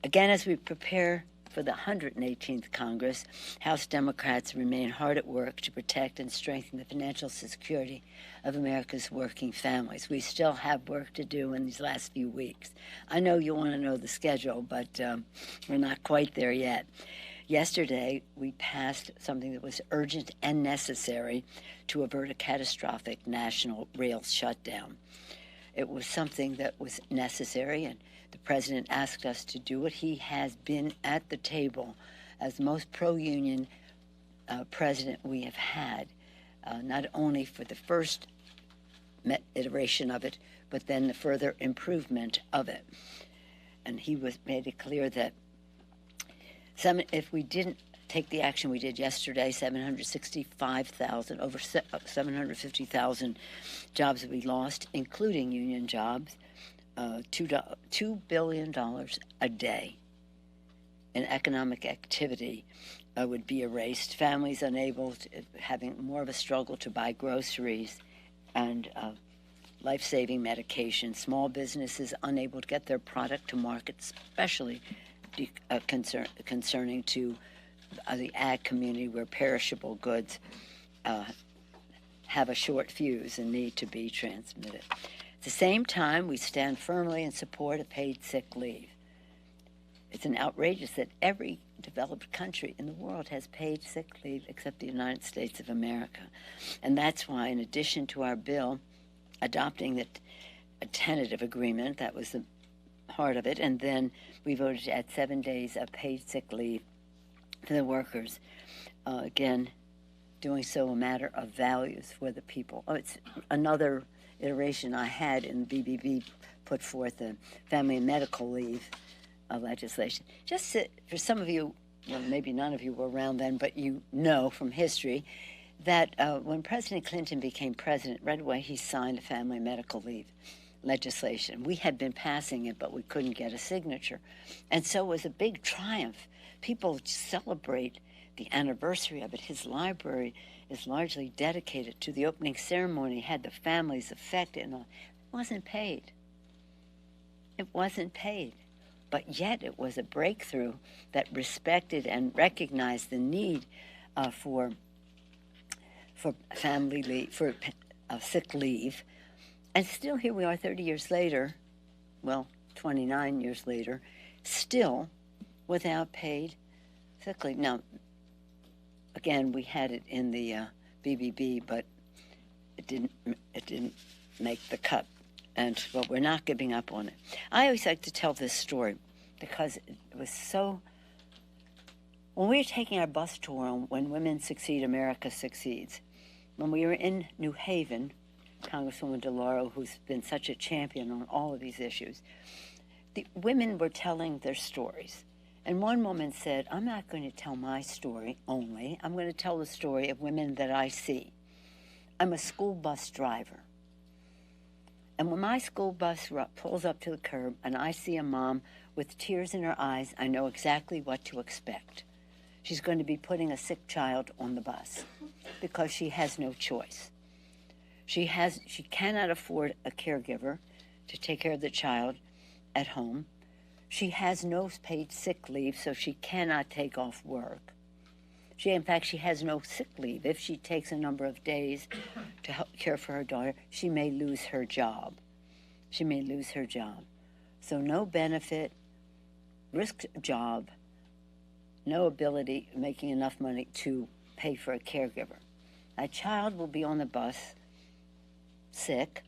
Again, as we prepare for the 118th Congress, House Democrats remain hard at work to protect and strengthen the financial security of America's working families. We still have work to do in these last few weeks. I know you want to know the schedule, but we're not quite there yet. Yesterday, we passed something that was urgent and necessary to avert a catastrophic national rail shutdown. It was something that was necessary, and the president asked us to do it. He has been at the table as the most pro-union president we have had, not only for the first iteration of it, but then the further improvement of it. And he made it clear that if we didn't take the action we did yesterday, 765,000, over 750,000 jobs would be lost, including union jobs. $2 billion a day in economic activity would be erased. Families unable to, having more of a struggle to buy groceries and life-saving medication. Small businesses unable to get their product to market, especially concerning to the ag community where perishable goods have a short fuse and need to be transmitted. At the same time, we stand firmly in support of paid sick leave. It's an outrageous that every developed country in the world has paid sick leave except the United States of America. And that's why, in addition to our bill adopting a tentative agreement, that was the heart of it, and then we voted to add 7 days of paid sick leave for the workers. Again, doing so a matter of values for the people. It's another iteration I had in BBB put forth a family and medical leave legislation. Just for some of you, well, maybe none of you were around then, but you know from history that when President Clinton became president, right away he signed a family and medical leave legislation. We had been passing it, but we couldn't get a signature. And so it was a big triumph. People celebrate the anniversary of it. His library is largely dedicated to the opening ceremony, had the families affected, and it wasn't paid. It wasn't paid. But yet it was a breakthrough that respected and recognized the need for family leave, for sick leave. And still here we are 30 years later, well, 29 years later, still without paid sick leave. Now, again, we had it in the BBB, but it didn't make the cut. But we're not giving up on it. I always like to tell this story because it was so... When we were taking our bus tour on When Women Succeed, America Succeeds, when we were in New Haven, Congresswoman DeLauro, who's been such a champion on all of these issues, the women were telling their stories. And one woman said, I'm not going to tell my story only. I'm going to tell the story of women that I see. I'm a school bus driver. And when my school bus pulls up to the curb and I see a mom with tears in her eyes, I know exactly what to expect. She's going to be putting a sick child on the bus because she has no choice. She cannot afford a caregiver to take care of the child at home. She has no paid sick leave, so she cannot take off work. In fact, she has no sick leave. If she takes a number of days to help care for her daughter, she may lose her job. She may lose her job. So no benefit, risked job, no ability, making enough money to pay for a caregiver. A child will be on the bus sick,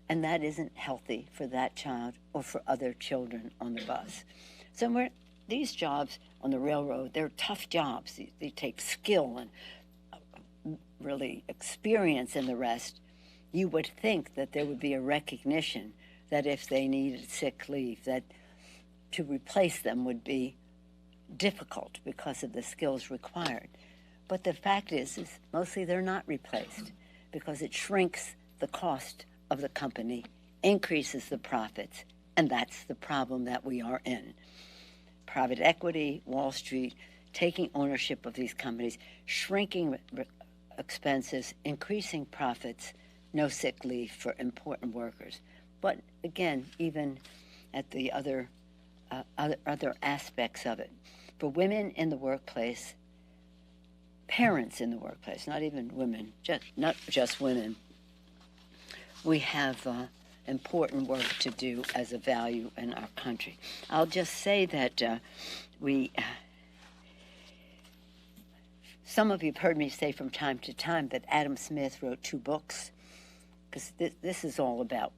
and that isn't healthy for that child or for other children on the bus. So these jobs on the railroad, they're tough jobs. They take skill and really experience and the rest. You would think that there would be a recognition that if they needed sick leave, that to replace them would be difficult because of the skills required. But the fact is mostly they're not replaced because it shrinks the cost of the company, increases the profits, and that's the problem that we are in. Private equity, Wall Street, taking ownership of these companies, shrinking expenses, increasing profits, no sick leave for important workers. But again, even at the other other aspects of it. For women in the workplace, parents in the workplace, not even women, not just women, we have important work to do as a value in our country. I'll just say that some of you have heard me say from time to time that Adam Smith wrote 2 books, because this is all about,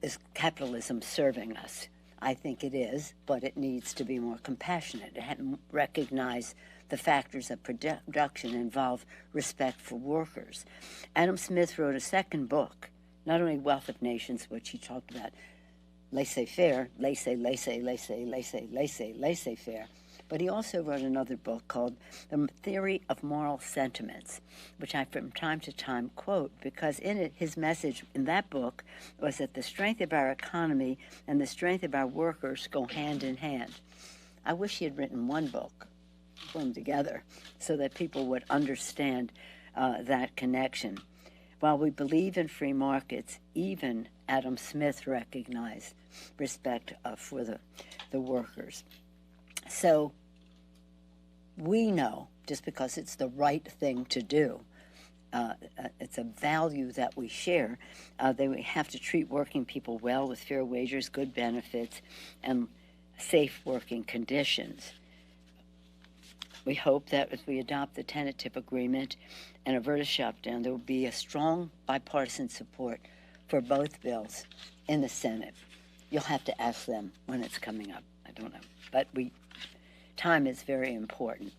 is capitalism serving us? I think it is, but it needs to be more compassionate. It hadn't recognized the factors of production involve respect for workers. Adam Smith wrote a second book, not only Wealth of Nations, which he talked about laissez-faire, laissez-faire, but he also wrote another book called The Theory of Moral Sentiments, which I from time to time quote, because in it, his message in that book was that the strength of our economy and the strength of our workers go hand in hand. I wish he had written one book, put them together, so that people would understand that connection. While we believe in free markets, even Adam Smith recognized respect for the workers. So we know, just because it's the right thing to do, it's a value that we share, that we have to treat working people well with fair wages, good benefits, and safe working conditions. We hope that if we adopt the tentative agreement and avert a shutdown, there will be a strong bipartisan support for both bills in the Senate. You'll have to ask them when it's coming up. I don't know. But time is very important.